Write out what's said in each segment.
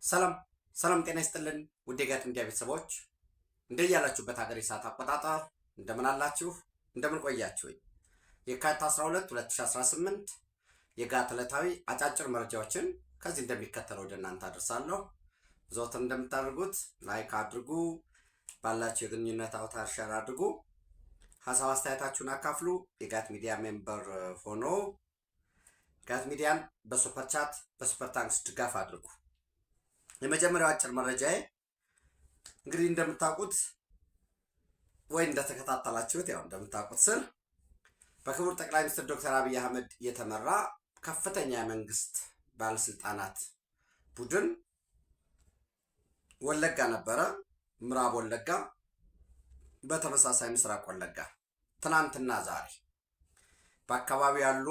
ሰላም ሰላም ጤና ይስጥልን ውድ የጋት ሚዲያ ቤተሰቦች እንደያላችሁበት ሀገር የሰዓት አቆጣጠር እንደምን አላችሁ? እንደምን ቆያችሁ? የካቲት 12 2018 የጋት ዕለታዊ አጫጭር መረጃዎችን ከዚህ እንደሚከተለው ወደ እናንተ አድርሳለሁ። ዘወትር እንደምታደርጉት ላይክ አድርጉ፣ ባላችሁ የግንኙነት አውታር ሼር አድርጉ፣ ሀሳብ አስተያየታችሁን አካፍሉ። የጋት ሚዲያ ሜምበር ሆኖ ጋት ሚዲያን በሱፐር ቻት በሱፐር ታንክስ ድጋፍ አድርጉ። የመጀመሪያው አጭር መረጃዬ እንግዲህ እንደምታውቁት ወይ እንደተከታተላችሁት ያው እንደምታውቁት ስል በክቡር ጠቅላይ ሚኒስትር ዶክተር አብይ አህመድ የተመራ ከፍተኛ የመንግስት ባለስልጣናት ቡድን ወለጋ ነበረ፣ ምዕራብ ወለጋ፣ በተመሳሳይ ምስራቅ ወለጋ ትናንትና ዛሬ በአካባቢው ያሉ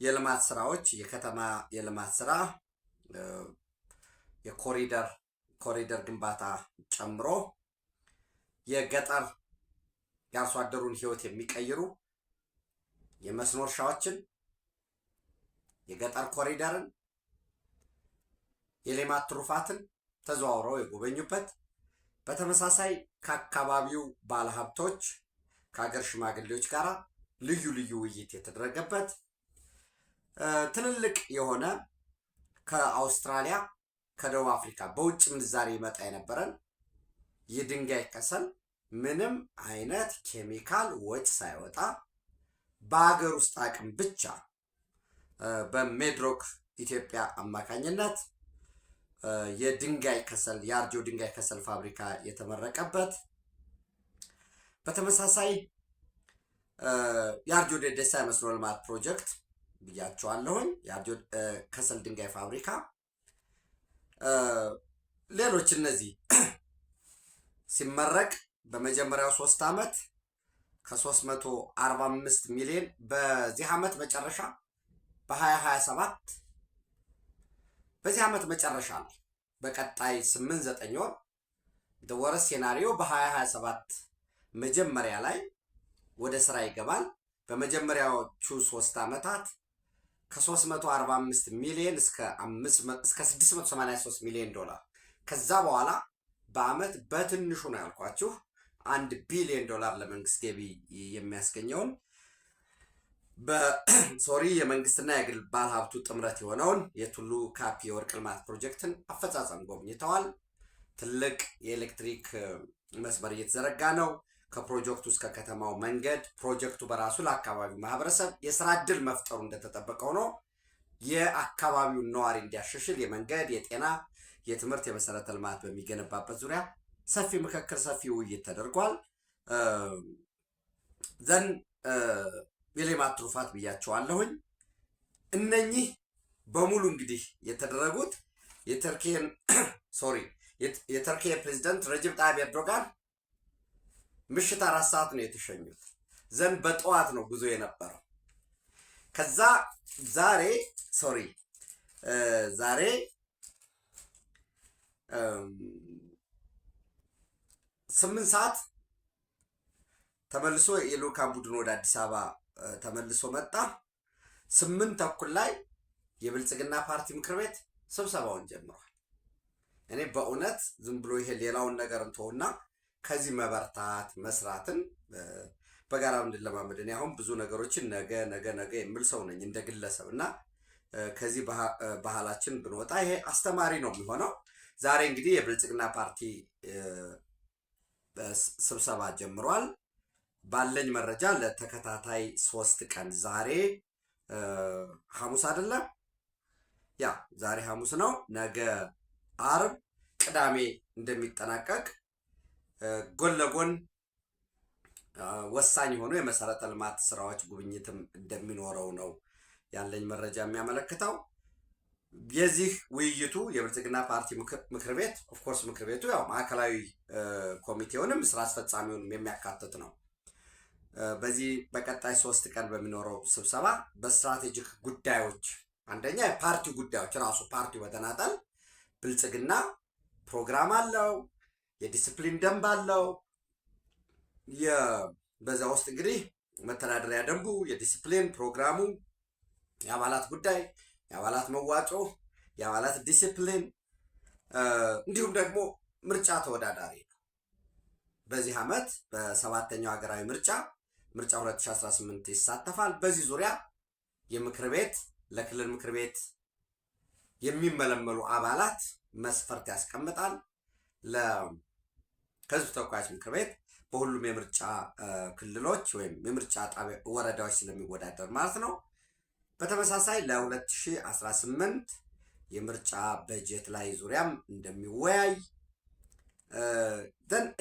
የልማት ስራዎች የከተማ የልማት ስራ የኮሪደር ግንባታ ጨምሮ የገጠር የአርሶ አደሩን ህይወት የሚቀይሩ የመስኖ እርሻዎችን፣ የገጠር ኮሪደርን፣ የሌማት ትሩፋትን ተዘዋውረው የጎበኙበት፣ በተመሳሳይ ከአካባቢው ባለሀብቶች ከሀገር ሽማግሌዎች ጋር ልዩ ልዩ ውይይት የተደረገበት ትልልቅ የሆነ ከአውስትራሊያ ከደቡብ አፍሪካ በውጭ ምንዛሬ ይመጣ የነበረን የድንጋይ ከሰል ምንም አይነት ኬሚካል ወጭ ሳይወጣ በሀገር ውስጥ አቅም ብቻ በሜድሮክ ኢትዮጵያ አማካኝነት የድንጋይ ከሰል የአርጆ ድንጋይ ከሰል ፋብሪካ የተመረቀበት፣ በተመሳሳይ የአርጆ ደደሳ የመስኖ ልማት ፕሮጀክት ብያቸዋለሁኝ። የአርጆ ከሰል ድንጋይ ፋብሪካ ሌሎች እነዚህ ሲመረቅ በመጀመሪያው 3 ዓመት ከ345 ሚሊዮን በዚህ ዓመት መጨረሻ በ2027 በዚህ ዓመት መጨረሻ ላይ በቀጣይ 8-9 ወር ደወረስ ሴናሪዮ በ2027 መጀመሪያ ላይ ወደ ስራ ይገባል። በመጀመሪያዎቹ 3 ዓመታት ከ345 ሚሊዮን እስከ 683 ሚሊዮን ዶላር ከዛ በኋላ በአመት በትንሹ ነው ያልኳችሁ 1 ቢሊዮን ዶላር ለመንግስት ገቢ የሚያስገኘውን የመንግስትና የግል ባለሀብቱ ጥምረት የሆነውን የቱሉ ካፒ የወርቅ ልማት ፕሮጀክትን አፈጻጸም ጎብኝተዋል። ትልቅ የኤሌክትሪክ መስመር እየተዘረጋ ነው። ከፕሮጀክቱ እስከ ከተማው መንገድ ፕሮጀክቱ በራሱ ለአካባቢው ማህበረሰብ የስራ እድል መፍጠሩ እንደተጠበቀው ነው። የአካባቢውን ነዋሪ እንዲያሻሽል የመንገድ፣ የጤና፣ የትምህርት፣ የመሰረተ ልማት በሚገነባበት ዙሪያ ሰፊ ምክክር፣ ሰፊ ውይይት ተደርጓል። የሌማት ትሩፋት ብያቸዋለሁኝ። እነኚህ በሙሉ እንግዲህ የተደረጉት የቱርኪ ፕሬዝዳንት ረጅብ ጣይብ ኤርዶጋን ምሽት 4 ሰዓት ነው የተሸኙት። በጠዋት ነው ጉዞ የነበረው። ከዛ ዛሬ 8 ሰዓት ተመልሶ የልኡካን ቡድን ወደ አዲስ አበባ ተመልሶ መጣ። 8 ተኩል ላይ የብልጽግና ፓርቲ ምክር ቤት ስብሰባውን ጀምሯል። እኔ በእውነት ዝም ብሎ ይሄ ሌላውን ነገር እንተውና ከዚህ መበርታት መስራትን በጋራ እንድንለማመድ እኔ አሁን ብዙ ነገሮችን ነገ የምል ሰው ነኝ እንደ ግለሰብ እና ከዚህ ባህላችን ብንወጣ ይሄ አስተማሪ ነው የሚሆነው። ዛሬ እንግዲህ የብልጽግና ፓርቲ ስብሰባ ጀምሯል። ባለኝ መረጃ ለተከታታይ 3 ቀን ዛሬ ሐሙስ አይደለም፣ ዛሬ ሐሙስ ነው፣ ነገ አርብ፣ ቅዳሜ እንደሚጠናቀቅ ጎን ለጎን ወሳኝ የሆኑ የመሰረተ ልማት ስራዎች ጉብኝትም እንደሚኖረው ነው ያለኝ መረጃ የሚያመለክተው። የዚህ ውይይቱ የብልጽግና ፓርቲ ምክር ቤት ኦፍኮርስ ምክር ቤቱ ማዕከላዊ ኮሚቴውንም ስራ አስፈጻሚውንም የሚያካትት ነው። በዚህ በቀጣይ 3 ቀን በሚኖረው ስብሰባ በስትራቴጂክ ጉዳዮች አንደኛ የፓርቲ ጉዳዮች ራሱ ፓርቲው በተናጠል ብልጽግና ፕሮግራም አለው፣ የዲስፕሊን ደንብ አለው። በዛ ውስጥ እንግዲህ መተዳደሪያ ደንቡ፣ የዲስፕሊን ፕሮግራሙ፣ የአባላት ጉዳይ፣ የአባላት መዋጮ፣ የአባላት ዲስፕሊን፣ እንዲሁም ደግሞ ምርጫ ተወዳዳሪ ነው። በዚህ ዓመት በሰባተኛው ሀገራዊ ምርጫ 2018 ይሳተፋል። በዚህ ዙሪያ የምክር ቤት ለክልል ምክር ቤት የሚመለመሉ አባላት መስፈርት ያስቀምጣል። ለህዝብ ተወካዮች ምክር ቤት በሁሉም የምርጫ ክልሎች ወይም የምርጫ ጣቢያ ወረዳዎች ስለሚወዳደር ማለት ነው። በተመሳሳይ ለ2018 የምርጫ በጀት ላይ ዙሪያም እንደሚወያይ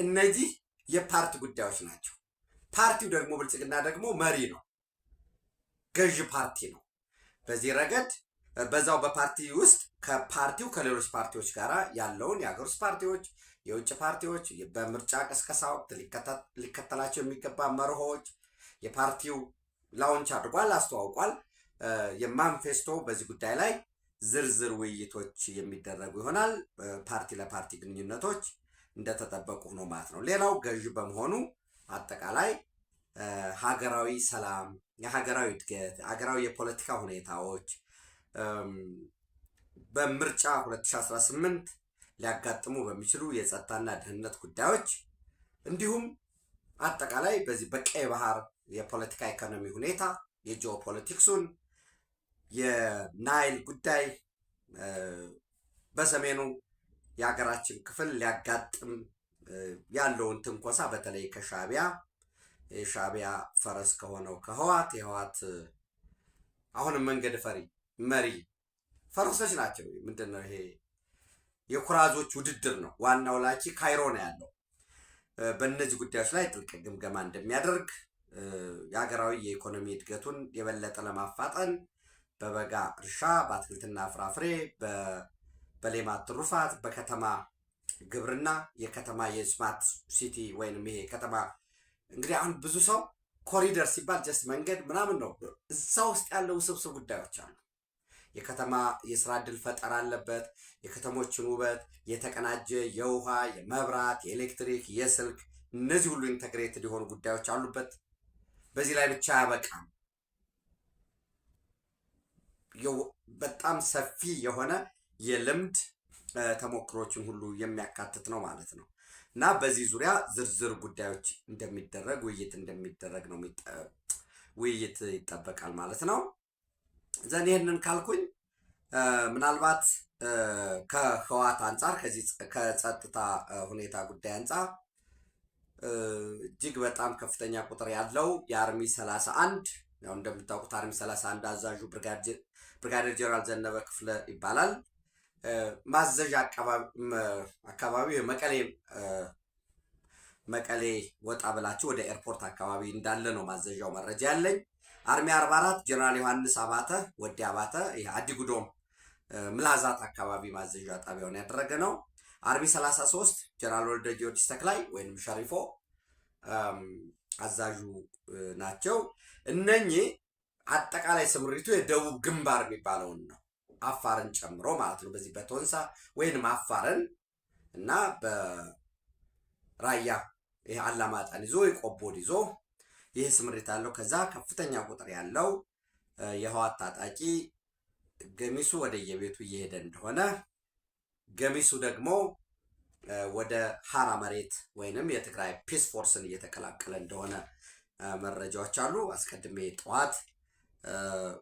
እነዚህ የፓርቲ ጉዳዮች ናቸው። ፓርቲው ደግሞ ብልጽግና ደግሞ መሪ ነው፣ ገዥ ፓርቲ ነው። በዚህ ረገድ በዛው በፓርቲ ውስጥ ከፓርቲው ከሌሎች ፓርቲዎች ጋር ያለውን የሀገር ውስጥ ፓርቲዎች፣ የውጭ ፓርቲዎች በምርጫ ቀስቀሳ ወቅት ሊከተላቸው የሚገባ መርሆች የፓርቲው ላውንች አድርጓል፣ አስተዋውቋል። የማንፌስቶ በዚህ ጉዳይ ላይ ዝርዝር ውይይቶች የሚደረጉ ይሆናል። ፓርቲ ለፓርቲ ግንኙነቶች እንደተጠበቁ ነው ማለት ነው። ሌላው ገዥ በመሆኑ አጠቃላይ ሀገራዊ ሰላም፣ የሀገራዊ እድገት፣ ሀገራዊ የፖለቲካ ሁኔታዎች በምርጫ 2018 ሊያጋጥሙ በሚችሉ የጸጥታና ደህንነት ጉዳዮች እንዲሁም አጠቃላይ በዚህ በቀይ ባህር የፖለቲካ ኢኮኖሚ ሁኔታ የጂኦፖለቲክሱን የናይል ጉዳይ በሰሜኑ የሀገራችን ክፍል ሊያጋጥም ያለውን ትንኮሳ በተለይ የሻዕቢያ ፈረስ ከሆነው ከህዋት የህዋት አሁንም መንገድ መሪ ፈረሶች ናቸው። ምንድነው ይሄ? የኩራዞች ውድድር ነው። ዋናው ላኪ ካይሮ ነው ያለው። በእነዚህ ጉዳዮች ላይ ጥልቅ ግምገማ እንደሚያደርግ የሀገራዊ የኢኮኖሚ እድገቱን የበለጠ ለማፋጠን በበጋ እርሻ፣ በአትክልትና ፍራፍሬ፣ በሌማት ትሩፋት፣ በከተማ ግብርና፣ የከተማ የስማርት ሲቲ ወይንም ይሄ ከተማ እንግዲህ አሁን ብዙ ሰው ኮሪደር ሲባል ጀስት መንገድ ምናምን ነው። እዛ ውስጥ ያለው ውስብስብ ጉዳዮች አሉ። የከተማ የስራ ዕድል ፈጠራ አለበት። የከተሞችን ውበት፣ የተቀናጀ የውሃ፣ የመብራት፣ የኤሌክትሪክ፣ የስልክ እነዚህ ሁሉ ኢንተግሬትድ የሆኑ ጉዳዮች አሉበት። በዚህ ላይ ብቻ አያበቃም። በጣም ሰፊ የሆነ የልምድ ተሞክሮችን ሁሉ የሚያካትት ነው ማለት ነው እና በዚህ ዙሪያ ዝርዝር ጉዳዮች ውይይት ውይይት ይጠበቃል ማለት ነው። ዘን ይህንን ካልኩኝ ምናልባት ከህዋት አንጻር ከጸጥታ ሁኔታ ጉዳይ አንጻር እጅግ በጣም ከፍተኛ ቁጥር ያለው የአርሚ 31 ያው እንደምታውቁት አርሚ 31 አዛዡ ብርጋዴር ጀነራል ዘነበ ክፍለ ይባላል። ማዘዣ አካባቢ መቀሌ ወጣ ብላችሁ ወደ ኤርፖርት አካባቢ እንዳለ ነው ማዘዣው መረጃ ያለኝ። አርሚ 44 ጀነራል ዮሐንስ አባተ ወዲ አባተ አዲጉዶም ምላዛት አካባቢ ማዘዣ ጣቢያውን ያደረገ ነው። አርሚ 33 ጀነራል ወልደ ጊዮርጊስ ተክላይ ወይም ሸሪፎ አዛዡ ናቸው። እነኚህ አጠቃላይ ስምሪቱ የደቡብ ግንባር የሚባለውን ነው፣ አፋርን ጨምሮ ማለት ነው። በዚህ በቶንሳ ወይንም አፋርን እና በራያ ይሄ አላማጣን ይዞ የቆቦን ይዞ ይህ ስምሪት አለው። ከዛ ከፍተኛ ቁጥር ያለው የህዋት ታጣቂ ገሚሱ ወደ የቤቱ እየሄደ እንደሆነ፣ ገሚሱ ደግሞ ወደ ሀራ መሬት ወይንም የትግራይ ፒስ ፎርስን እየተቀላቀለ እንደሆነ መረጃዎች አሉ። አስቀድሜ ጠዋት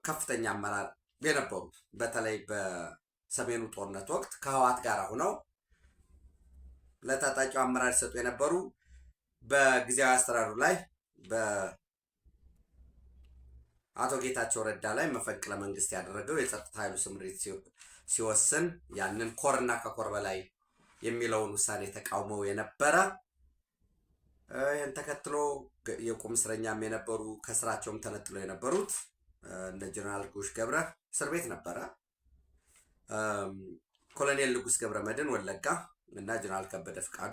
ከፍተኛ አመራር የነበሩ በተለይ በሰሜኑ ጦርነት ወቅት ከህዋት ጋር ሆነው ለታጣቂው አመራር ሲሰጡ የነበሩ በጊዜያዊ አስተዳደሩ ላይ በአቶ ጌታቸው ረዳ ላይ መፈንቅለ መንግስት ያደረገው የጸጥታ ኃይሉ ስምሪት ሲወስን ያንን ኮርና ከኮር በላይ የሚለውን ውሳኔ ተቃውመው የነበረ ይህን ተከትሎ የቁም እስረኛም የነበሩ ከስራቸውም ተነጥለው የነበሩት እነ ጀነራል ጉሽ ገብረ እስር ቤት ነበረ። ኮሎኔል ንጉስ ገብረ መድን ወለጋ እና ጀነራል ከበደ ፍቃዱ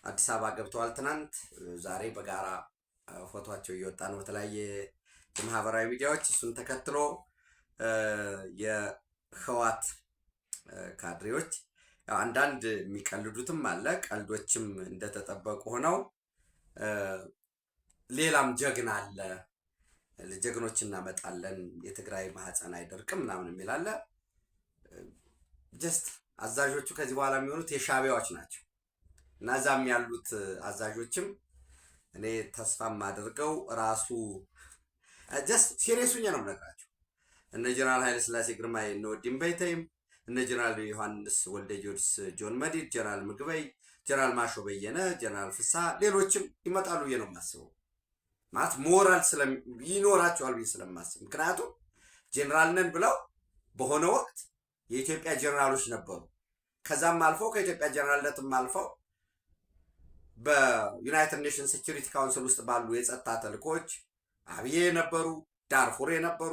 አዲስ አበባ ገብተዋል። ትናንት ዛሬ በጋራ ፎቶቸው እየወጣ ነው በተለያየ የማህበራዊ ሚዲያዎች። እሱን ተከትሎ የህዋት ካድሬዎች አንዳንድ የሚቀልዱትም አለ፣ ቀልዶችም እንደተጠበቁ ሆነው ሌላም ጀግና አለ፣ ጀግኖች እናመጣለን፣ የትግራይ ማህፀን አይደርቅም ምናምን የሚል አለ። ጀስት አዛዦቹ ከዚህ በኋላ የሚሆኑት የሻዕቢያዎች ናቸው እና እዛም ያሉት አዛዦችም እኔ ተስፋ የማደርገው ራሱ ጀስት ሲሪየሱኛ ነው የምነግራቸው እነ ጀነራል ኃይለ ሥላሴ ግርማይ እነ ወዲም በይተይም እነ ጀነራል ዮሐንስ ወልደ ጊዮርጊስ ጆን መዲድ ጀነራል ምግበይ ጀነራል ማሾ በየነ ጀነራል ፍስሐ ሌሎችም ይመጣሉ ብዬ ነው የማስበው። ማለት ሞራል ይኖራቸዋል ብዬ ስለማስብ ምክንያቱም ጀነራል ነን ብለው በሆነ ወቅት የኢትዮጵያ ጀነራሎች ነበሩ። ከዛም አልፈው ከኢትዮጵያ ጀነራልነትም አልፈው በዩናይትድ ኔሽንስ ሴኩሪቲ ካውንስል ውስጥ ባሉ የጸጥታ ተልእኮች አብዬ የነበሩ ዳርፉር የነበሩ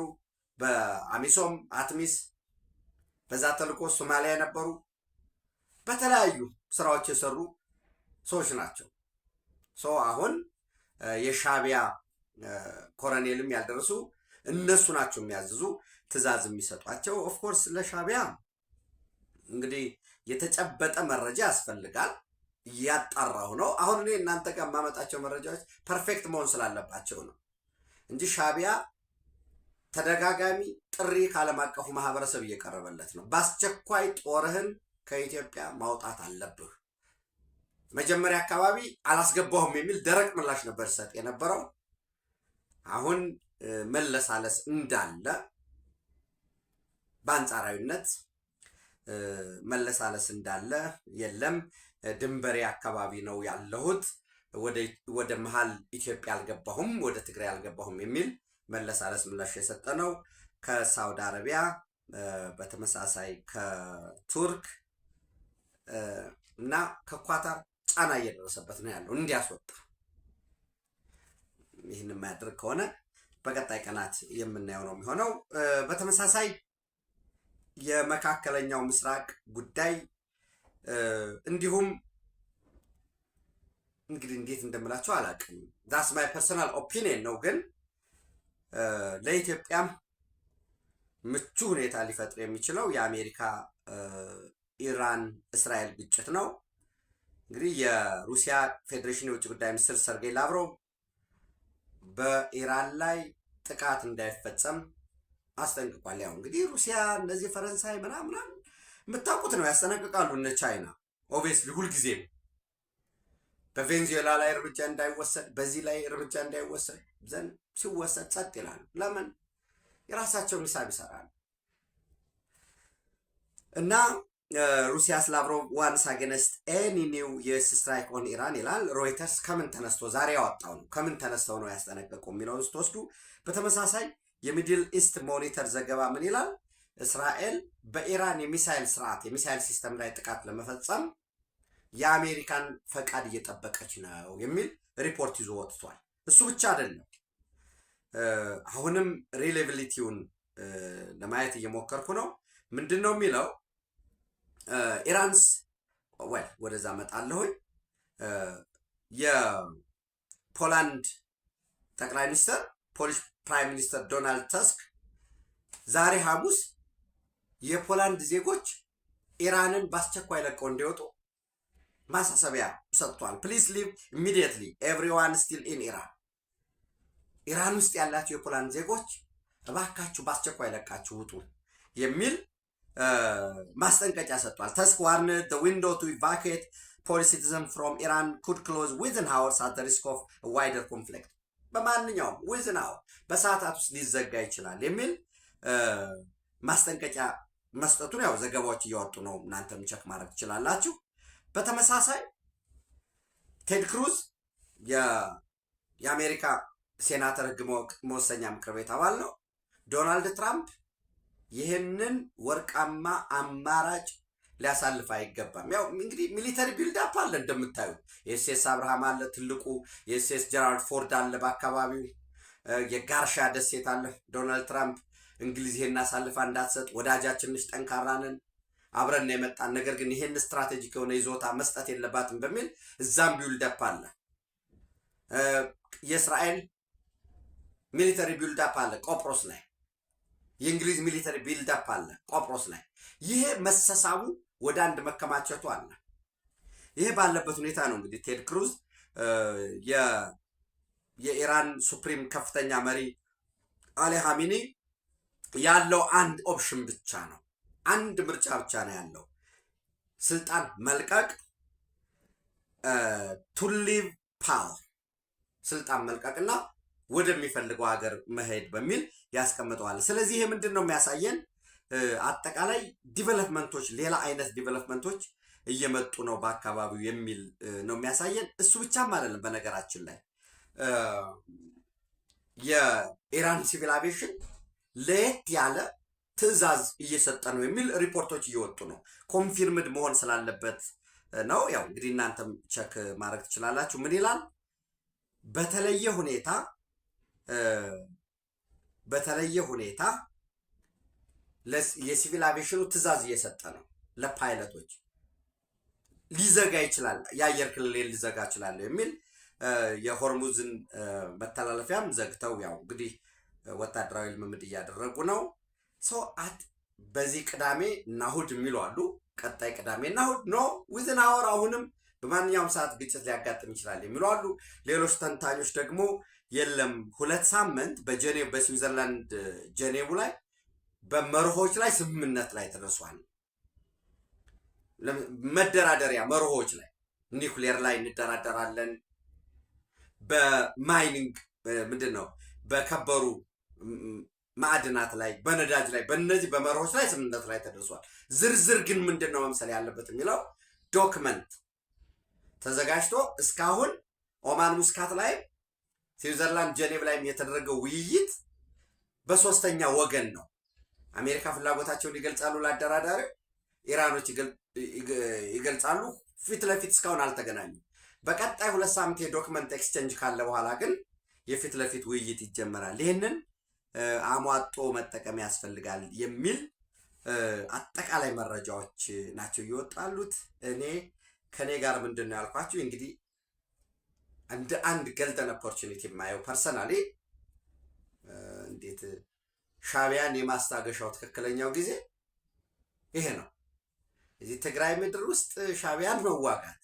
በአሚሶም አትሚስ በዛ ተልእኮ ሶማሊያ የነበሩ በተለያዩ ስራዎች የሰሩ ሰዎች ናቸው። አሁን የሻዕቢያ ኮሎኔልም ያልደረሱ እነሱ ናቸው የሚያዝዙ ትእዛዝ የሚሰጧቸው። ኦፍኮርስ ለሻዕቢያ እንግዲህ የተጨበጠ መረጃ ያስፈልጋል። እያጣራሁ ነው። አሁን እኔ እናንተ ጋር የማመጣቸው መረጃዎች ፐርፌክት መሆን ስላለባቸው ነው እንጂ ሻዕቢያ ተደጋጋሚ ጥሪ ከዓለም አቀፉ ማህበረሰብ እየቀረበለት ነው። በአስቸኳይ ጦርህን ከኢትዮጵያ ማውጣት አለብህ። መጀመሪያ አካባቢ አላስገባሁም የሚል ደረቅ ምላሽ ነበር ሰጥ የነበረው። አሁን መለሳለስ እንዳለ በአንጻራዊነት መለሳለስ እንዳለ የለም ድንበሬ አካባቢ ነው ያለሁት፣ ወደ መሃል ኢትዮጵያ አልገባሁም፣ ወደ ትግራይ አልገባሁም የሚል መለሳለስ ምላሽ የሰጠ ነው። ከሳውዲ አረቢያ በተመሳሳይ ከቱርክ እና ከኳታር ጫና እየደረሰበት ነው ያለው እንዲያስወጣ። ይህን የማያደርግ ከሆነ በቀጣይ ቀናት የምናየው ነው የሚሆነው። በተመሳሳይ የመካከለኛው ምስራቅ ጉዳይ እንዲሁም እንግዲህ እንዴት እንደምላቸው አላውቅም። ዳስ ማይ ፐርሰናል ኦፒኒየን ነው፣ ግን ለኢትዮጵያም ምቹ ሁኔታ ሊፈጥር የሚችለው የአሜሪካ ኢራን እስራኤል ግጭት ነው። እንግዲህ የሩሲያ ፌዴሬሽን የውጭ ጉዳይ ሚኒስትር ሰርጌይ ላቭሮቭ በኢራን ላይ ጥቃት እንዳይፈጸም አስጠንቅቋል። ያው እንግዲህ ሩሲያ እነዚህ ፈረንሳይ ምናምን የምታውቁት ነው ያስጠነቅቃሉ። እነ ቻይና ኦብቪየስሊ ሁልጊዜም በቬንዙዌላ ላይ እርምጃ እንዳይወሰድ፣ በዚህ ላይ እርምጃ እንዳይወሰድ ዘንድ ሲወሰድ ጸጥ ይላሉ። ለምን? የራሳቸውን ሂሳብ ይሰራሉ። እና ሩሲያ ላቭሮቭ ዋንስ አገንስት ኤኒ ኒው ዩኤስ ስትራይክ ኦን ኢራን ይላል ሮይተርስ። ከምን ተነስቶ ዛሬ ያወጣው ነው፣ ከምን ተነስተው ነው ያስጠነቀቁ የሚለውን ስትወስዱ፣ በተመሳሳይ የሚድል ኢስት ሞኒተር ዘገባ ምን ይላል? እስራኤል በኢራን የሚሳይል ስርዓት የሚሳይል ሲስተም ላይ ጥቃት ለመፈጸም የአሜሪካን ፈቃድ እየጠበቀች ነው የሚል ሪፖርት ይዞ ወጥቷል። እሱ ብቻ አይደለም፣ አሁንም ሪሌቪሊቲውን ለማየት እየሞከርኩ ነው። ምንድን ነው የሚለው? ኢራንስ ወደዛ መጣለሁኝ። የፖላንድ ጠቅላይ ሚኒስትር ፖሊሽ ፕራይም ሚኒስተር ዶናልድ ተስክ ዛሬ ሐሙስ የፖላንድ ዜጎች ኢራንን በአስቸኳይ ለቀው እንዲወጡ ማሳሰቢያ ሰጥቷል። ፕሊዝ ሊቭ ኢሚዲየትሊ ኤቭሪዋን ስቲል ኢን ኢራን። ኢራን ውስጥ ያላችሁ የፖላንድ ዜጎች እባካችሁ በአስቸኳይ ለቃችሁ ውጡ የሚል ማስጠንቀቂያ ሰጥቷል። ተስክ ዋርንድ ዘ ዊንዶው ቱ ኢቫኩዌት ፖሊሽ ሲቲዝን ፍሮም ኢራን ኩድ ክሎዝ ዊዝን ሃወርስ አት ዘ ሪስክ ኦፍ ዋይደር ኮንፍሊክት። በማንኛውም ዊዝን ሃወር በሰዓታት ውስጥ ሊዘጋ ይችላል የሚል ማስጠንቀቂያ መስጠቱን ያው ዘገባዎች እያወጡ ነው። እናንተም ቸክ ማድረግ ትችላላችሁ። በተመሳሳይ ቴድ ክሩዝ የአሜሪካ ሴናተር ህግ መወሰኛ ምክር ቤት አባል ነው። ዶናልድ ትራምፕ ይህንን ወርቃማ አማራጭ ሊያሳልፍ አይገባም። ያው እንግዲህ ሚሊተሪ ቢልዳፕ አለ እንደምታዩት። የኤስኤስ አብርሃም አለ ትልቁ፣ የኤስኤስ ጀራልድ ፎርድ አለ በአካባቢው፣ የጋርሻ ደሴት አለ። ዶናልድ ትራምፕ እንግሊዝ ይሄን አሳልፋ እንዳትሰጥ ወዳጃችንሽ ጠንካራ ነን አብረን የመጣን ነገር ግን ይሄን ስትራቴጂክ የሆነ ይዞታ መስጠት የለባትም በሚል እዛም ቢልዳፕ አለ። የእስራኤል ሚሊተሪ ቢልዳፕ አለ ቆጵሮስ ላይ። የእንግሊዝ ሚሊተሪ ቢልዳፕ አለ ቆጵሮስ ላይ። ይሄ መሰሳቡ ወደ አንድ መከማቸቱ አለ። ይሄ ባለበት ሁኔታ ነው እንግዲህ ቴድ ክሩዝ የኢራን ሱፕሪም ከፍተኛ መሪ አሊ ሀሚኒ ያለው አንድ ኦፕሽን ብቻ ነው፣ አንድ ምርጫ ብቻ ነው ያለው። ስልጣን መልቀቅ ቱ ሊቭ ፓወር ስልጣን መልቀቅና ወደሚፈልገው ሀገር መሄድ በሚል ያስቀምጠዋል። ስለዚህ ይሄ ምንድን ነው የሚያሳየን? አጠቃላይ ዲቨሎፕመንቶች፣ ሌላ አይነት ዲቨሎፕመንቶች እየመጡ ነው በአካባቢው የሚል ነው የሚያሳየን። እሱ ብቻም አይደለም። በነገራችን ላይ የኢራን ሲቪል አቪዬሽን ለየት ያለ ትዕዛዝ እየሰጠ ነው የሚል ሪፖርቶች እየወጡ ነው። ኮንፊርምድ መሆን ስላለበት ነው። ያው እንግዲህ እናንተም ቸክ ማድረግ ትችላላችሁ። ምን ይላል? በተለየ ሁኔታ የሲቪል አቪዬሽኑ ትዕዛዝ እየሰጠ ነው ለፓይለቶች። ሊዘጋ ይችላል፣ የአየር ክልል ሊዘጋ ይችላል የሚል የሆርሙዝን መተላለፊያም ዘግተው ያው እንግዲህ ወታደራዊ ልምምድ እያደረጉ ነው። በዚህ ቅዳሜ እና እሑድ የሚሉ አሉ። ቀጣይ ቅዳሜ እና እሑድ ኖ ዊዝን አወር አሁንም በማንኛውም ሰዓት ግጭት ሊያጋጥም ይችላል የሚሉ አሉ። ሌሎች ተንታኞች ደግሞ የለም 2 ሳምንት በስዊዘርላንድ ጄኔቭ ላይ በመርሆች ላይ ስምምነት ላይ ተደርሷል። መደራደሪያ መርሆች ላይ ኒውክሌር ላይ እንደራደራለን፣ በማይኒንግ ምንድን ነው በከበሩ ማዕድናት ላይ፣ በነዳጅ ላይ፣ በእነዚህ በመርሆች ላይ ስምምነት ላይ ተደርሷል። ዝርዝር ግን ምንድን ነው መምሰል ያለበት የሚለው ዶክመንት ተዘጋጅቶ እስካሁን ኦማን ሙስካት ላይ ስዊዘርላንድ ጄኔቭ ላይ የተደረገው ውይይት በሶስተኛ ወገን ነው። አሜሪካ ፍላጎታቸውን ይገልጻሉ ለአደራዳሪው፣ ኢራኖች ይገልጻሉ። ፊት ለፊት እስካሁን አልተገናኙም። በቀጣይ 2 ሳምንት የዶክመንት ኤክስቼንጅ ካለ በኋላ ግን የፊት ለፊት ውይይት ይጀመራል። ይህንን አሟጦ መጠቀም ያስፈልጋል የሚል አጠቃላይ መረጃዎች ናቸው እየወጣሉት። ከኔ ጋር ምንድን ነው ያልኳችሁ እንግዲህ እንደ አንድ ገልደን ኦፖርቹኒቲ የማየው ፐርሰናሊ እንዴት ሻዕቢያን የማስታገሻው ትክክለኛው ጊዜ ይሄ ነው። እዚህ ትግራይ ምድር ውስጥ ሻዕቢያን መዋጋት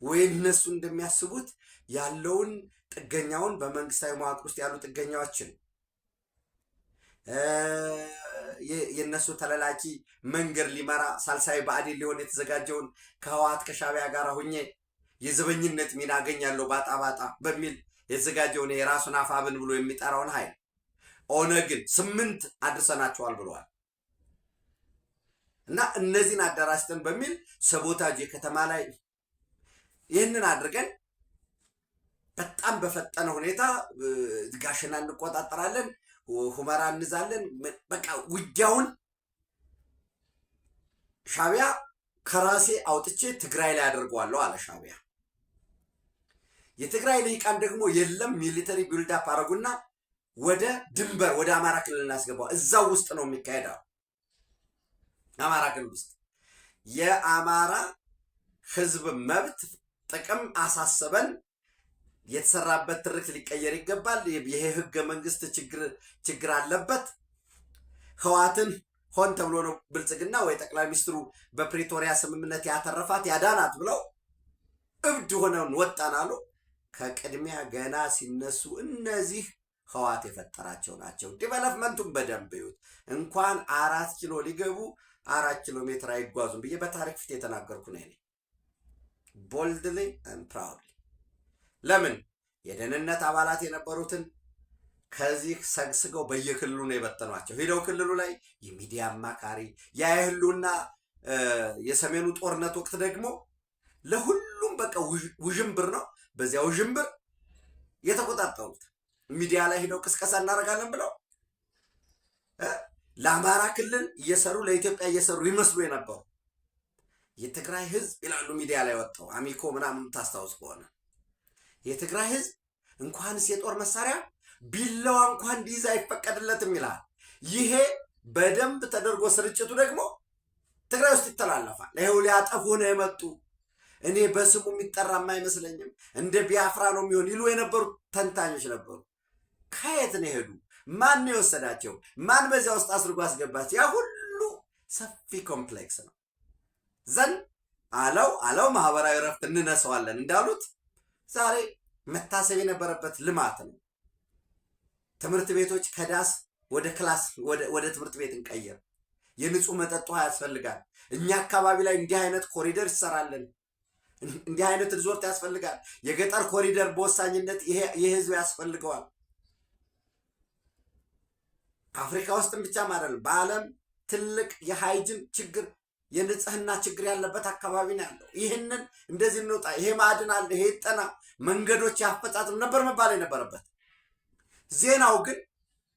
ወይም እነሱ እንደሚያስቡት ያለውን ጥገኛውን በመንግስታዊ መዋቅር ውስጥ ያሉ ጥገኛዎችን የነሱ ተለላኪ መንገድ ሊመራ ሳልሳይ ብአዴን ሊሆን የተዘጋጀውን ከህወሓት ከሻዕቢያ ጋር ሁኜ የዘበኝነት ሚና አገኛለሁ ባጣ በሚል የተዘጋጀውን የራሱን አፋብን ብሎ የሚጠራውን ኃይል ኦነግን 8 አድርሰናቸዋል ብለዋል። እና እነዚህን አደራጅተን በሚል ሰቦታጅ የከተማ ላይ ይህንን አድርገን በጣም በፈጠነ ሁኔታ ጋሸና እንቆጣጠራለን፣ ሁመራ እንዛለን። በቃ ውጊያውን ሻዕቢያ ከራሴ አውጥቼ ትግራይ ላይ አደርገዋለሁ አለ ሻዕቢያ። የትግራይ ልሂቃን ደግሞ የለም ሚሊተሪ ቢልዳፕ አረጉና ወደ ድንበር ወደ አማራ ክልል እናስገባው። እዛው ውስጥ ነው የሚካሄደው። አማራ ክልል ውስጥ የአማራ ህዝብ መብት ጥቅም አሳሰበን፣ የተሰራበት ትርክት ሊቀየር ይገባል፣ ይሄ ህገ መንግስት ችግር አለበት፣ ህወሓትን ሆን ተብሎ ነው ብልጽግና ወይ ጠቅላይ ሚኒስትሩ በፕሪቶሪያ ስምምነት ያተረፋት ያዳናት ብለው እብድ ሆነውን ወጣን አሉ። ከቅድሚያ ገና ሲነሱ እነዚህ ህወሓት የፈጠራቸው ናቸው። ዲቨሎፕመንቱን በደንብ ይዩት። እንኳን 4 ኪሎ ሊገቡ 4 ኪሎ ሜትር አይጓዙም ብዬ በታሪክ ፊት የተናገርኩ ነኝ። ቦልድሊ ኤንድ ፕራውድሊ። ለምን የደህንነት አባላት የነበሩትን ከዚህ ሰግስገው በየክልሉ ነው የበተኗቸው። ሄደው ክልሉ ላይ የሚዲያ አማካሪ ያህሉና የሰሜኑ ጦርነት ወቅት ደግሞ ለሁሉም በቃ ውዥንብር ነው። በዚያ ውዥንብር የተቆጣጠሩት ሚዲያ ላይ ሄደው ቅስቀሳ እናደርጋለን ብለው ለአማራ ክልል እየሰሩ ለኢትዮጵያ እየሰሩ ይመስሉ የነበሩ የትግራይ ህዝብ ይላሉ ሚዲያ ላይ ወጣው አሚኮ ምናምን ታስታውስ ከሆነ የትግራይ ህዝብ እንኳንስ የጦር መሳሪያ ቢላዋ እንኳን እንዲይዝ አይፈቀድለትም ይላል። ይሄ በደንብ ተደርጎ ስርጭቱ ደግሞ ትግራይ ውስጥ ይተላለፋል። ይሄው ሊያጠፉ ነው የመጡ እኔ በስሙ የሚጠራም አይመስለኝም እንደ ቢያፍራ ነው የሚሆን ይሉ የነበሩ ተንታኞች ነበሩ። ከየት ነው ሄዱ? ማን ነው የወሰዳቸው? ማን በዚያ ውስጥ አስርጎ አስገባቸው? ያ ሁሉ ሰፊ ኮምፕሌክስ ነው። ዘን አለው ማህበራዊ ረፍት እንነሳዋለን እንዳሉት ዛሬ መታሰብ የነበረበት ልማት ነው። ትምህርት ቤቶች ከዳስ ወደ ክላስ ወደ ትምህርት ቤት እንቀየር። የንጹህ መጠጥ ውሃ ያስፈልጋል። እኛ አካባቢ ላይ እንዲህ አይነት ኮሪደር ይሰራልን፣ እንዲህ አይነት ሪዞርት ያስፈልጋል። የገጠር ኮሪደር በወሳኝነት ይሄ ህዝብ ያስፈልገዋል። አፍሪካ ውስጥም ብቻም አይደለም፣ በዓለም ትልቅ የሃይጅን ችግር የንጽህና ችግር ያለበት አካባቢ ነው ያለው። ይህንን እንደዚህ እንውጣ፣ ይሄ ማዕድን አለ፣ ይሄ ጠና መንገዶች ያፈጻጽም ነበር መባል የነበረበት። ዜናው ግን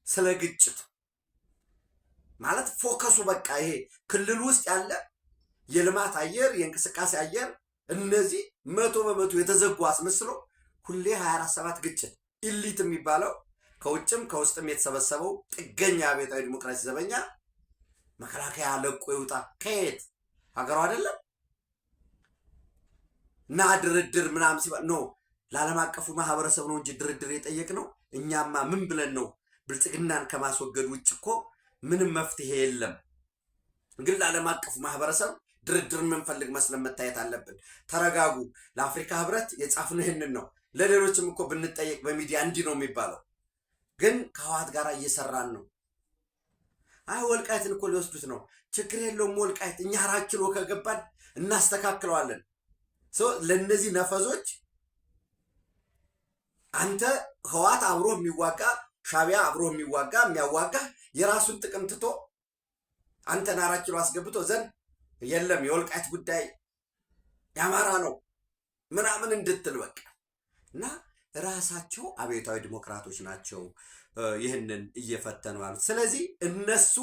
ስለ ግጭት ማለት ፎከሱ በቃ ይሄ ክልል ውስጥ ያለ የልማት አየር፣ የእንቅስቃሴ አየር እነዚህ 100% የተዘጉ አስመስሎ ሁሌ 24/7 ግጭት። ኢሊት የሚባለው ከውጭም ከውስጥም የተሰበሰበው ጥገኛ አብዮታዊ ዲሞክራሲ ዘበኛ መከላከያ ለቆ ይውጣ። ከየት ሀገሩ አይደለም እና ድርድር ምናምን ሲባል ኖ ለዓለም አቀፉ ማህበረሰብ ነው እንጂ ድርድር የጠየቅነው እኛማ ምን ብለን ነው? ብልጽግናን ከማስወገድ ውጭ እኮ ምንም መፍትሄ የለም። ግን ለዓለም አቀፉ ማህበረሰብ ድርድር የምንፈልግ መስለን መታየት አለብን። ተረጋጉ። ለአፍሪካ ህብረት የጻፍነው ይህንን ነው። ለሌሎችም እኮ ብንጠየቅ በሚዲያ እንዲህ ነው የሚባለው። ግን ከህወሓት ጋር እየሰራን ነው። አይ ወልቃይትን እኮ ሊወስዱት ነው። ችግር የለውም ወልቃይት እኛ 4 ኪሎ ከገባን እናስተካክለዋለን። ለእነዚህ ነፈዞች አንተ ህወሓት አብሮ የሚዋጋ ሻቢያ አብሮ የሚያዋጋ የራሱን ጥቅም ትቶ አንተን 4 ኪሎ አስገብቶ ዘንድ የለም የወልቃይት ጉዳይ የአማራ ነው ምናምን እንድትል በቃ እና ራሳቸው አብዮታዊ ዲሞክራቶች ናቸው ይህንን እየፈተኑ ያሉት። ስለዚህ እነሱ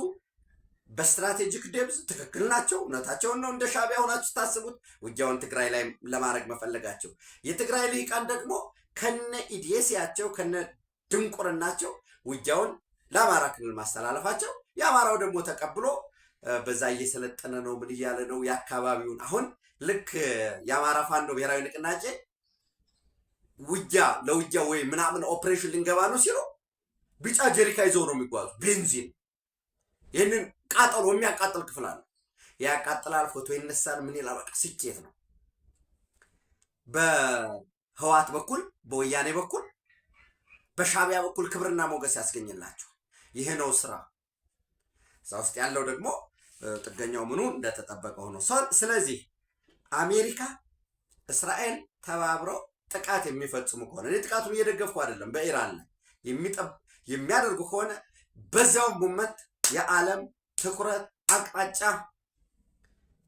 በስትራቴጂክ ዴብዝ ትክክል ናቸው፣ እውነታቸውን ነው። እንደ ሻቢያ ሆናችሁ ታስቡት ውጊያውን ትግራይ ላይ ለማድረግ መፈለጋቸው። የትግራይ ልሂቃን ደግሞ ከነ ኢዲየሲያቸው ከነ ድንቁርናቸው ውጊያውን ለአማራ ክልል ማስተላለፋቸው፣ የአማራው ደግሞ ተቀብሎ በዛ እየሰለጠነ ነው ምን እያለ ነው የአካባቢውን። አሁን ልክ የአማራ ፋኖ ብሔራዊ ንቅናቄ ለውጊያ ወይ ምናምን ኦፕሬሽን ልንገባ ነው ሲሉ ቢጫ ጀሪካ ይዘው ነው የሚጓዙ ቤንዚን። ይህንን ቃጠሎ የሚያቃጥል ክፍል አለ። ያቃጥላል፣ ፎቶ ይነሳል፣ ምን ይላል። በቃ ስኬት ነው። በህወሓት በኩል በወያኔ በኩል በሻቢያ በኩል ክብርና ሞገስ ያስገኝላቸው። ይሄ ነው ስራ። እዛ ውስጥ ያለው ደግሞ ጥገኛው ምኑ እንደተጠበቀ ሆኖ ስለዚህ አሜሪካ እስራኤል ተባብረው ጥቃት የሚፈጽሙ ከሆነ እኔ ጥቃቱን እየደገፍኩ አይደለም፣ በኢራን ላይ የሚያደርጉ ከሆነ በዚያው ሙመት የዓለም ትኩረት አቅጣጫ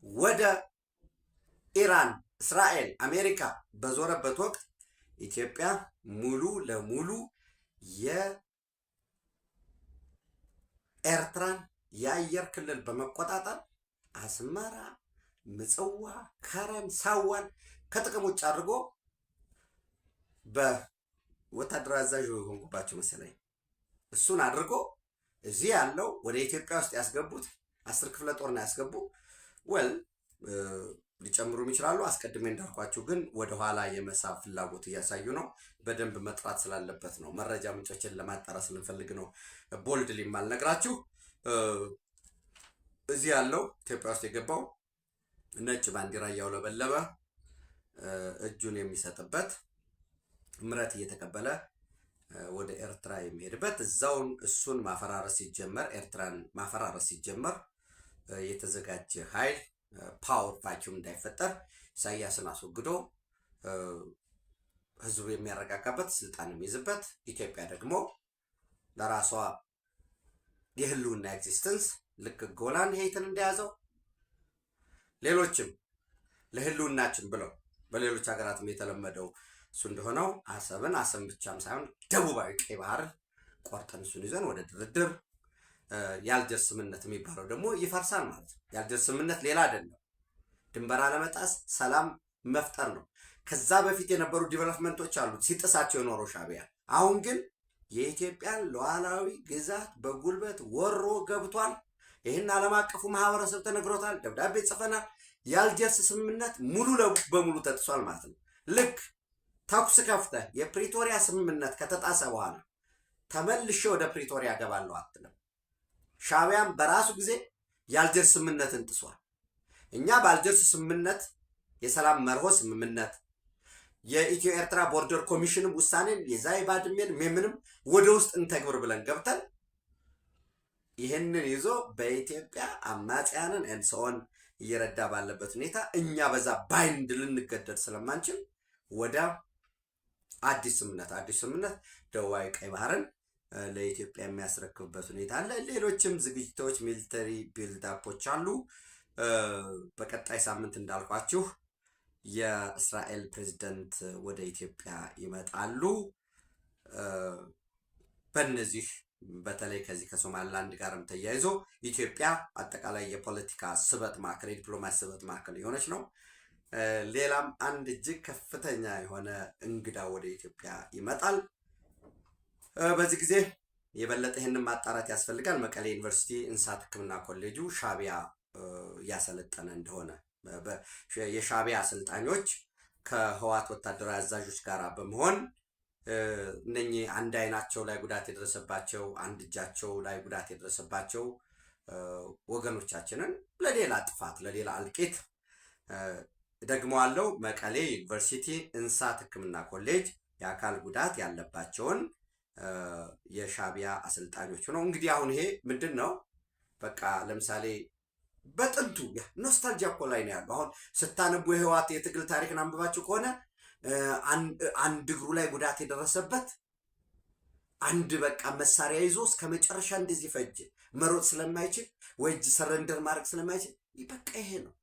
ወደ ኢራን፣ እስራኤል፣ አሜሪካ በዞረበት ወቅት ኢትዮጵያ ሙሉ ለሙሉ የኤርትራን የአየር ክልል በመቆጣጠር አስመራ፣ ምጽዋ፣ ከረን፣ ሳዋን ከጥቅም ውጭ አድርጎ በወታደራዊ አዛዥ ሆንኩባቸው መሰለኝ እሱን አድርጎ እዚህ ያለው ወደ ኢትዮጵያ ውስጥ ያስገቡት 10 ክፍለ ጦር ነው ያስገቡ። ሊጨምሩም ይችላሉ። አስቀድሜ እንዳልኳችሁ ግን ወደኋላ የመሳብ ፍላጎት እያሳዩ ነው። በደንብ መጥራት ስላለበት ነው። መረጃ ምንጮችን ለማጣራት ስለምፈልግ ነው ቦልድ ሊማል ነግራችሁ። እዚህ ያለው ኢትዮጵያ ውስጥ የገባው ነጭ ባንዲራ እያውለበለበ እጁን የሚሰጥበት ምረት እየተቀበለ ወደ ኤርትራ የሚሄድበት እዛውን እሱን ማፈራረስ ሲጀመር ኤርትራን ማፈራረስ ሲጀመር የተዘጋጀ ኃይል ፓወር ቫኪዩም እንዳይፈጠር ኢሳያስን አስወግዶ ህዝቡ የሚያረጋጋበት ስልጣን የሚይዝበት ኢትዮጵያ ደግሞ ለራሷ የህልውና ኤግዚስተንስ ልክ ጎላን ሄይትን እንደያዘው ሌሎችም ለህልውናችን ብለው በሌሎች ሀገራትም የተለመደው እሱ እንደሆነው አሰብን ብቻም ሳይሆን ደቡባዊ ቀይ ባህር ቆርጠን እሱን ይዘን ወደ ድርድር የአልጀርስ ስምምነት የሚባለው ደግሞ ይፈርሳል ማለት ነው። የአልጀርስ ስምምነት ሌላ አይደለም፣ ድንበር አለመጣስ ሰላም መፍጠር ነው። ከዛ በፊት የነበሩ ዲቨሎፕመንቶች አሉት ሲጥሳቸው የኖረው ሻቢያ። አሁን ግን የኢትዮጵያን ሉዓላዊ ግዛት በጉልበት ወሮ ገብቷል። ይህን ዓለም አቀፉ ማህበረሰብ ተነግሮታል፣ ደብዳቤ ጽፈናል። የአልጀርስ ስምምነት ሙሉ በሙሉ ተጥሷል ማለት ነው። ልክ ተኩስ ከፍተህ የፕሪቶሪያ ስምምነት ከተጣሰ በኋላ ተመልሼ ወደ ፕሪቶሪያ ገባለሁ አትልም። ሻቢያም በራሱ ጊዜ የአልጀርስ ስምምነትን ጥሷል። እኛ በአልጀርስ ስምምነት የሰላም መርሆ ስምምነት የኢትዮ ኤርትራ ቦርደር ኮሚሽንም ውሳኔን የዛይ ባድሜን ምንም ወደ ውስጥ እንተግብር ብለን ገብተን ይህንን ይዞ በኢትዮጵያ አማጽያንን እንሰውን እየረዳ ባለበት ሁኔታ እኛ በዛ ባይንድ ልንገደድ ስለማንችል ወደ አዲስ ስምምነት ደቡባዊ ቀይ ባህርን ለኢትዮጵያ የሚያስረክብበት ሁኔታ አለ። ሌሎችም ዝግጅቶች ሚሊተሪ ቢልዳፖች አሉ። በቀጣይ ሳምንት እንዳልኳችሁ የእስራኤል ፕሬዝዳንት ወደ ኢትዮጵያ ይመጣሉ። በእነዚህ በተለይ ከዚህ ከሶማሊላንድ ጋርም ተያይዞ ኢትዮጵያ አጠቃላይ የፖለቲካ ስበት ማዕከል የዲፕሎማሲ ስበት ማዕከል የሆነች ነው። ሌላም አንድ እጅግ ከፍተኛ የሆነ እንግዳ ወደ ኢትዮጵያ ይመጣል። በዚህ ጊዜ የበለጠ ይህንን ማጣራት ያስፈልጋል። መቀሌ ዩኒቨርሲቲ እንስሳት ሕክምና ኮሌጁ ሻቢያ እያሰለጠነ እንደሆነ የሻቢያ አሰልጣኞች ከህዋት ወታደራዊ አዛዦች ጋር በመሆን እነኚህ አንድ አይናቸው ላይ ጉዳት የደረሰባቸው አንድ እጃቸው ላይ ጉዳት የደረሰባቸው ወገኖቻችንን ለሌላ ጥፋት ለሌላ እልቂት ደግመዋለው መቀሌ ዩኒቨርሲቲ እንስሳት ሕክምና ኮሌጅ የአካል ጉዳት ያለባቸውን የሻቢያ አሰልጣኞች ነው። እንግዲህ አሁን ይሄ ምንድን ነው? በቃ ለምሳሌ በጥንቱ ኖስታልጂያ እኮ ላይ ነው ያለው። አሁን ስታነቡ የህወሓት የትግል ታሪክን አንብባችሁ ከሆነ አንድ እግሩ ላይ ጉዳት የደረሰበት አንድ በቃ መሳሪያ ይዞ እስከ መጨረሻ እንደዚህ ፈጅ መሮጥ ስለማይችል ወይ እጅ ሰረንደር ማድረግ ስለማይችል በቃ ይሄ ነው።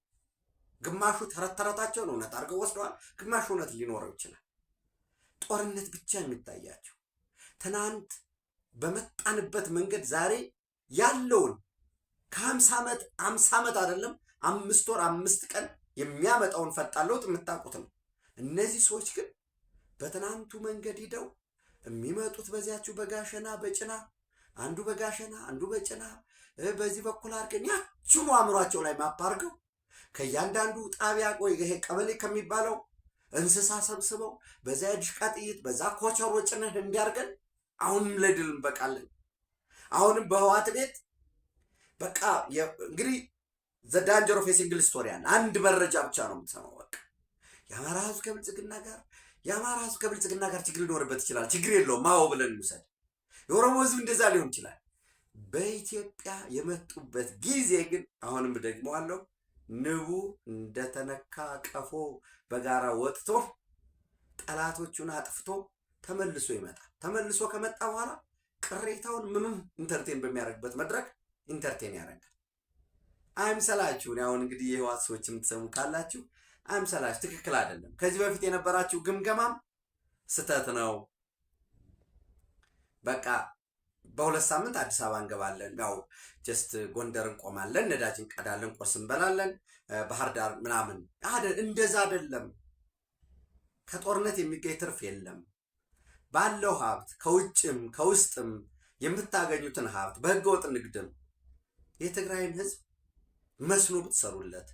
ግማሹ ተረታቸውን እውነት አድርገው ወስደዋል፣ ግማሹ እውነት ሊኖረው ይችላል። ጦርነት ብቻ የሚታያቸው ትናንት በመጣንበት መንገድ ዛሬ ያለውን ከ50 ዓመት አይደለም 5 ወር 5 ቀን የሚያመጣውን ፈጣን ለውጥ የምታውቁት ነው። እነዚህ ሰዎች ግን በትናንቱ መንገድ ሂደው የሚመጡት በዚያችሁ በጋሸና በጭና አንዱ በጋሸና አንዱ በጭና በዚህ በኩል አድርገን ያችኑ አእምሯቸው ላይ ማፓርገው ከእያንዳንዱ ጣቢያ ቆይ ይሄ ቀበሌ ከሚባለው እንስሳ ሰብስበው በዛ የድሽቃ ጥይት በዛ ኮቸሮ ጭነን እንዲያርገን አሁንም ለድል እንበቃለን። አሁንም በህወሓት ቤት በቃ እንግዲህ ዘ ዳንጀር ኦፍ ሲንግል ስቶሪ አንድ መረጃ ብቻ ነው የምትሰማው። በቃ የአማራ ህዝብ ከብልጽግና ጋር ችግር ሊኖርበት ይችላል። ችግር የለውም ማው ብለን እንውሰድ። የኦሮሞ ህዝብ እንደዛ ሊሆን ይችላል። በኢትዮጵያ የመጡበት ጊዜ ግን አሁንም ደግሞ አለው ንቡ እንደተነካ ቀፎ በጋራ ወጥቶ ጠላቶቹን አጥፍቶ ተመልሶ ይመጣል። ተመልሶ ከመጣ በኋላ ቅሬታውን ምንም ኢንተርቴን በሚያደርግበት መድረክ ኢንተርቴን ያደርጋል። አይምሰላችሁ። አሁን እንግዲህ የህወሓት ሰዎች የምትሰሙ ካላችሁ አይምሰላችሁ፣ ትክክል አይደለም። ከዚህ በፊት የነበራችሁ ግምገማም ስተት ነው። በቃ በ2 ሳምንት አዲስ አበባ እንገባለን፣ ያው ጀስት ጎንደር እንቆማለን፣ ነዳጅ እንቀዳለን፣ ቁርስ እንበላለን፣ ባህር ዳር ምናምን እንደዛ አይደለም። ከጦርነት የሚገኝ ትርፍ የለም። ባለው ሀብት ከውጭም ከውስጥም የምታገኙትን ሀብት በህገወጥ ንግድም የትግራይን ህዝብ መስኖ ብትሰሩለት፣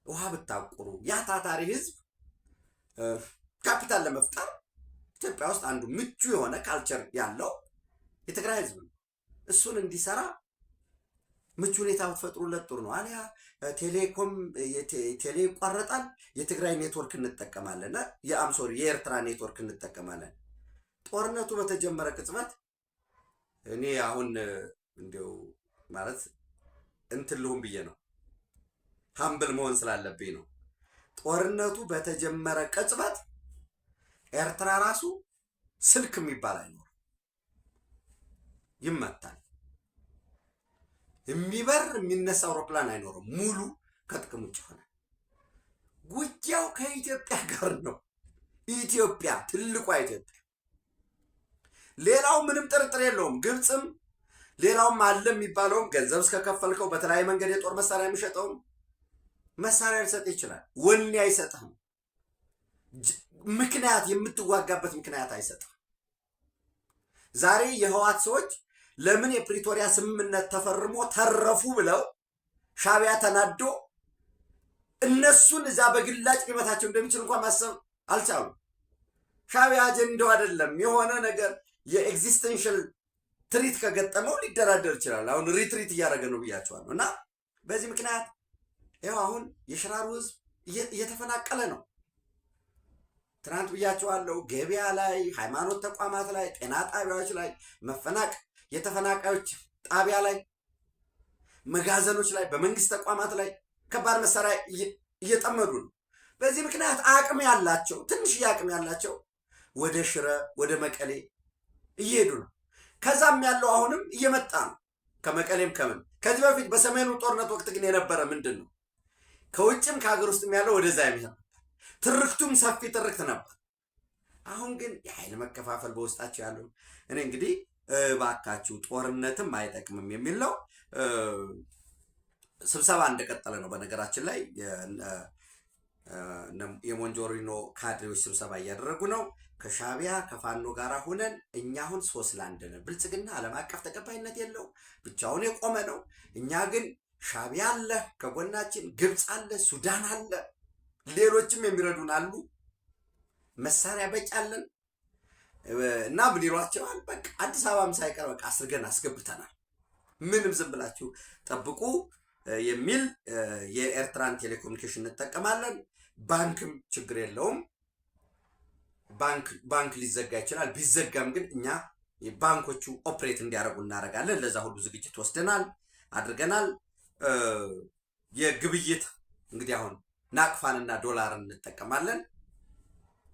ውሃ ብታቁሩ፣ ያ ታታሪ ህዝብ ካፒታል ለመፍጠር ኢትዮጵያ ውስጥ አንዱ ምቹ የሆነ ካልቸር ያለው የትግራይ ህዝብ ነው። እሱን እንዲሰራ ምቹ ሁኔታ ብትፈጥሩለት ጥሩ ነው። አሊያ ቴሌኮም ቴሌ ይቋረጣል፣ የትግራይ ኔትወርክ እንጠቀማለን፣ የኤርትራ ኔትወርክ እንጠቀማለን። ጦርነቱ በተጀመረ ቅጽበት እኔ አሁን እንዲው ማለት እንትን ልሁን ብዬ ነው፣ ሀምብል መሆን ስላለብኝ ነው። ጦርነቱ በተጀመረ ቅጽበት ኤርትራ ራሱ ስልክ የሚባል አይኖርም፣ ይመታል። የሚበር የሚነሳ አውሮፕላን አይኖርም፣ ሙሉ ከጥቅም ውጭ ሆነ። ውጊያው ከኢትዮጵያ ጋር ነው። ኢትዮጵያ ትልቋ ኢትዮጵያ፣ ሌላው ምንም ጥርጥር የለውም። ግብፅም ሌላውም አለ የሚባለውም ገንዘብ እስከከፈልከው በተለያየ መንገድ የጦር መሳሪያ የሚሸጠውም መሳሪያ ሊሰጥ ይችላል፣ ወኔ አይሰጥህም። ምክንያት የምትዋጋበት ምክንያት አይሰጥህም። ዛሬ የህወሓት ሰዎች ለምን የፕሪቶሪያ ስምምነት ተፈርሞ ተረፉ ብለው ሻቢያ ተናዶ እነሱን እዛ በግላጭ ሊመታቸው እንደሚችል እንኳን ማሰብ አልቻሉም። ሻቢያ አጀንዳው አይደለም። የሆነ ነገር የኤግዚስተንሻል ትሪት ከገጠመው ሊደራደር ይችላል። አሁን ሪትሪት እያደረገ ነው ብያቸዋለሁ። እና በዚህ ምክንያት ይኸው አሁን የሽራሩ ህዝብ እየተፈናቀለ ነው። ትናንት ብያቸዋለሁ። ገበያ ላይ፣ ሃይማኖት ተቋማት ላይ፣ ጤና ጣቢያዎች ላይ የተፈናቃዮች ጣቢያ ላይ፣ መጋዘኖች ላይ፣ በመንግስት ተቋማት ላይ ከባድ መሳሪያ እየጠመዱ ነው። በዚህ ምክንያት አቅም ያላቸው ትንሽዬ አቅም ያላቸው ወደ ሽረ ወደ መቀሌ እየሄዱ ነው። ከዛም ያለው አሁንም እየመጣ ነው ከመቀሌም ከምን ከዚህ በፊት በሰሜኑ ጦርነት ወቅት ግን የነበረ ምንድን ነው? ከውጭም ከሀገር ውስጥም ያለው ወደዛ የሚሄድ ነበር። ትርክቱም ሰፊ ትርክት ነበር። አሁን ግን የኃይል መከፋፈል በውስጣቸው ያለው እኔ እንግዲህ እባካችሁ ጦርነትም አይጠቅምም የሚል ነው። ስብሰባ እንደቀጠለ ነው። በነገራችን ላይ የሞንጆሪኖ ካድሬዎች ስብሰባ እያደረጉ ነው። ከሻቢያ ከፋኖ ጋር ሆነን እኛ አሁን 3-1 ነን። ብልጽግና ዓለም አቀፍ ተቀባይነት የለው፣ ብቻውን የቆመ ነው። እኛ ግን ሻቢያ አለ ከጎናችን፣ ግብፅ አለ፣ ሱዳን አለ፣ ሌሎችም የሚረዱን አሉ፣ መሳሪያ በቂ አለን እና ምን ይሏቸዋል? በቃ አዲስ አበባም ሳይቀር በቃ አስርገን አስገብተናል፣ ምንም ዝም ብላችሁ ጠብቁ የሚል የኤርትራን ቴሌኮሙኒኬሽን እንጠቀማለን። ባንክም ችግር የለውም፣ ባንክ ሊዘጋ ይችላል። ቢዘጋም ግን እኛ ባንኮቹ ኦፕሬት እንዲያደርጉ እናደርጋለን። ለዛ ሁሉ ዝግጅት ወስደናል አድርገናል። የግብይት እንግዲህ አሁን ናቅፋንና ዶላርን እንጠቀማለን።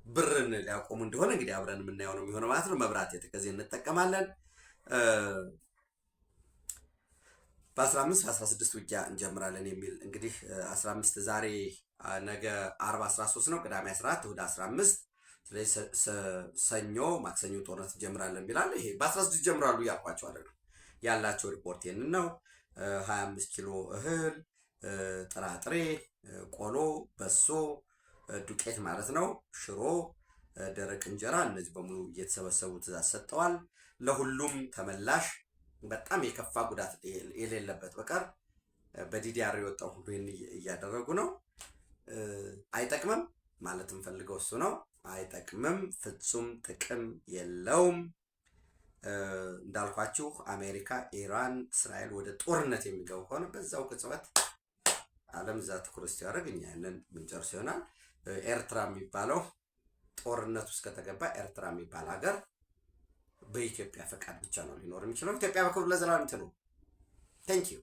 ብርን ሊያቆሙ እንደሆነ እንግዲህ አብረን የምናየው ነው የሚሆነው ማለት ነው። መብራት የተከዜ እንጠቀማለን። በ15 16 ውጊያ እንጀምራለን የሚል እንግዲህ 15 ዛሬ ነገ 13 ነው፣ ቅዳሜ 14 እሑድ 15 ስለዚህ ሰኞ ማክሰኞ ጦርነት እንጀምራለን ይላል። ይሄ በ16 ይጀምራሉ እያልኳቸው አይደለም፣ ያላቸው ሪፖርት ይሄንን ነው። 25 ኪሎ እህል፣ ጥራጥሬ፣ ቆሎ፣ በሶ ዱቄት ማለት ነው፣ ሽሮ፣ ደረቅ እንጀራ፣ እነዚህ በሙሉ እየተሰበሰቡ ትእዛዝ ሰጠዋል። ለሁሉም ተመላሽ በጣም የከፋ ጉዳት የሌለበት በቀር በዲዲአር የወጣው ሁሉ ይህን እያደረጉ ነው። አይጠቅምም ማለት የምፈልገው እሱ ነው። አይጠቅምም፣ ፍጹም ጥቅም የለውም። እንዳልኳችሁ አሜሪካ፣ ኢራን፣ እስራኤል ወደ ጦርነት የሚገቡ ከሆነ በዛው ቅጽበት ዓለም እዛ ትኩረት ሲያደርግ እኛ ያንን ምንጨርስ ይሆናል። ኤርትራ የሚባለው ጦርነት ውስጥ ከተገባ ኤርትራ የሚባል ሀገር በኢትዮጵያ ፈቃድ ብቻ ነው ሊኖር የሚችለው። ኢትዮጵያ በክብር ለዘላለም ትኑር። ቴንክ ዩ